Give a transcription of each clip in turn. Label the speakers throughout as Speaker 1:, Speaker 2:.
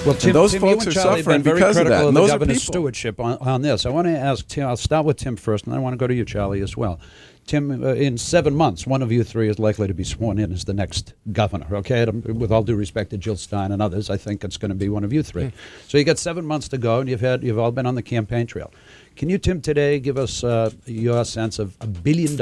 Speaker 1: Well, Tim,
Speaker 2: those
Speaker 1: Tim,
Speaker 2: folks
Speaker 1: you
Speaker 2: are
Speaker 1: and Charlie have
Speaker 2: suffering
Speaker 1: been very
Speaker 2: because of
Speaker 1: critical
Speaker 2: that.
Speaker 1: of
Speaker 2: And
Speaker 1: the
Speaker 2: those are
Speaker 1: governor's
Speaker 2: people.
Speaker 1: stewardship on this. I want to ask Tim. I'll start with Tim first, and then I want to go to you, Charlie, as well. Tim, in 7 months, one of you three is likely to be sworn in as the next governor, okay? With all due respect to Jill Stein and others, I think it's going to be one of you three. So you got 7 months to go, and you've all been on the campaign trail. Can you, Tim, today give us your sense of $1 billion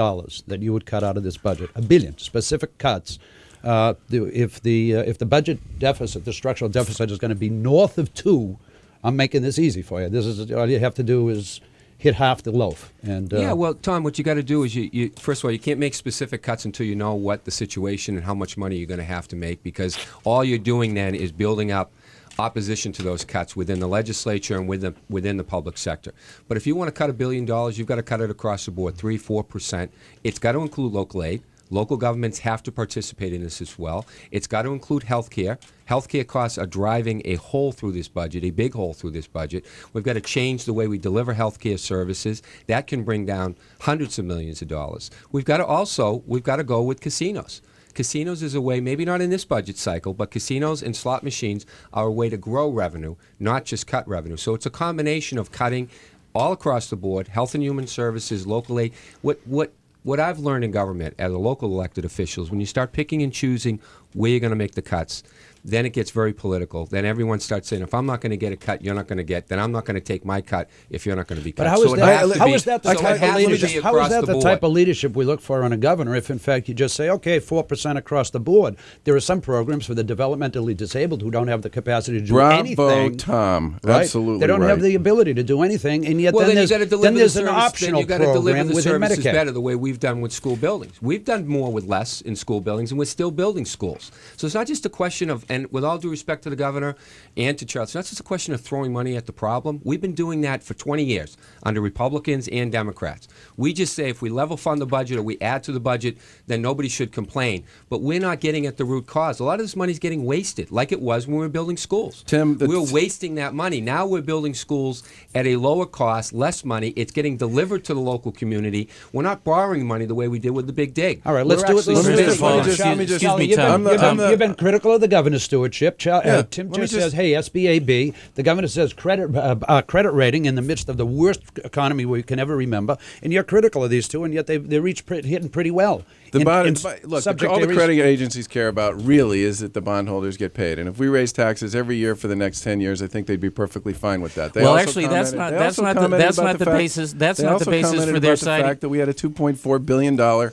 Speaker 1: that you would cut out of this budget? $1 billion, specific cuts. If the budget deficit, the structural deficit, is going to be north of 2, I'm making this easy for you. This is all you have to do is hit half the loaf. And
Speaker 3: yeah, well, Tom, what you got to do is you first of all, you can't make specific cuts until you know what the situation and how much money you're going to have to make, because all you're doing then is building up opposition to those cuts within the legislature and within the public sector. But if you want to cut $1 billion, you've got to cut it across the board, 3-4%. It's got to include local aid. Local governments have to participate in this as well. It's got to include health care. Healthcare costs are driving a hole through this budget, a big hole through this budget. We've got to change the way we deliver healthcare services. That can bring down hundreds of millions of dollars. We've got to go with casinos. Casinos is a way, maybe not in this budget cycle, but casinos and slot machines are a way to grow revenue, not just cut revenue. So it's a combination of cutting all across the board, health and human services, local aid. What I've learned in government as a local elected official is when you start picking and choosing where you're going to make the cuts, then it gets very political. Then everyone starts saying, if I'm not going to get a cut, you're not going to get, then I'm not going to take my cut if you're not going to be cut.
Speaker 1: But how is that the type of leadership we look for in a governor if, in fact, you just say, okay, 4% across the board? There are some programs for the developmentally disabled who don't have the capacity to do anything.
Speaker 2: Bravo, Tom.
Speaker 1: Right?
Speaker 2: Absolutely
Speaker 1: They don't
Speaker 2: right.
Speaker 1: have the ability to do anything, and yet
Speaker 3: Well,
Speaker 1: then
Speaker 3: there's
Speaker 1: an optional program within
Speaker 3: services
Speaker 1: Medicaid.
Speaker 3: better the way we've done with school buildings. We've done more with less in school buildings, and we're still building schools. So it's not just a question of, and with all due respect to the governor and to Charles, it's not just a question of throwing money at the problem. We've been doing that for 20 years under Republicans and Democrats. We just say if we level fund the budget or we add to the budget, then nobody should complain. But we're not getting at the root cause. A lot of this money is getting wasted, like it was when we were building schools.
Speaker 2: Tim,
Speaker 3: we're wasting that money. Now we're building schools at a lower cost, less money. It's getting delivered to the local community. We're not borrowing money the way we did with the big dig.
Speaker 1: All right, let's do it.
Speaker 4: Excuse me, Tom.
Speaker 1: You've been critical of the governor's stewardship. Tim just says, hey, SBAB. The governor says credit rating in the midst of the worst economy we can ever remember. And you're critical of these two, and yet they're each hitting pretty well.
Speaker 2: Look, all the credit agencies care about really is that the bondholders get paid. And if we raise taxes every year for the next 10 years, I think they'd be perffully fine with that.
Speaker 4: Well, actually, that's not the basis. That's not the basis for their side.
Speaker 2: The fact that we had a $2.4 billion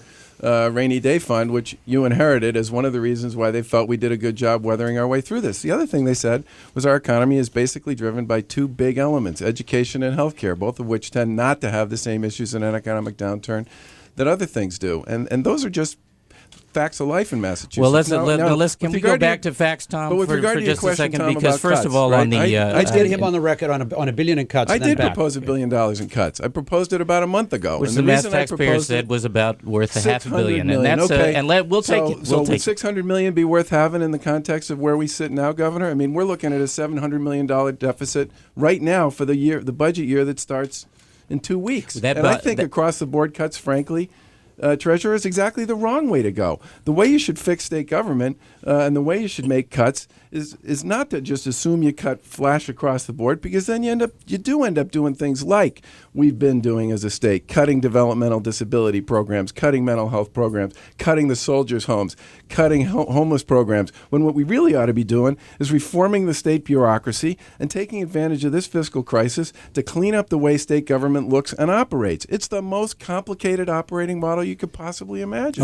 Speaker 2: rainy day fund, which you inherited as one of the reasons why they felt we did a good job weathering our way through this. The other thing they said was our economy is basically driven by two big elements, education and healthcare, both of which tend not to have the same issues in an economic downturn that other things do. And those are just facts of life in Massachusetts.
Speaker 4: Well, can we go back to facts, Tom, for just a second?
Speaker 2: Tom,
Speaker 4: because first of all, on the
Speaker 1: let's get him on the record on $1 billion in cuts.
Speaker 2: I did propose $1 billion in cuts. I proposed it about a month ago,
Speaker 4: which the mass taxpayer said was about worth $500 million, and that's we'll take it.
Speaker 2: So would $600 million be worth having in the context of where we sit now, Governor? I mean, we're looking at a $700 million deficit right now for the budget year that starts in 2 weeks. I think across the board cuts, frankly, Treasurer, is exactly the wrong way to go. The way you should fix state government and the way you should make cuts is not to just assume you cut flash across the board, because then you do end up doing things like we've been doing as a state, cutting developmental disability programs, cutting mental health programs, cutting the soldiers' homes, cutting homeless programs, when what we really ought to be doing is reforming the state bureaucracy and taking advantage of this fiscal crisis to clean up the way state government looks and operates. It's the most complicated operating model you could possibly imagine.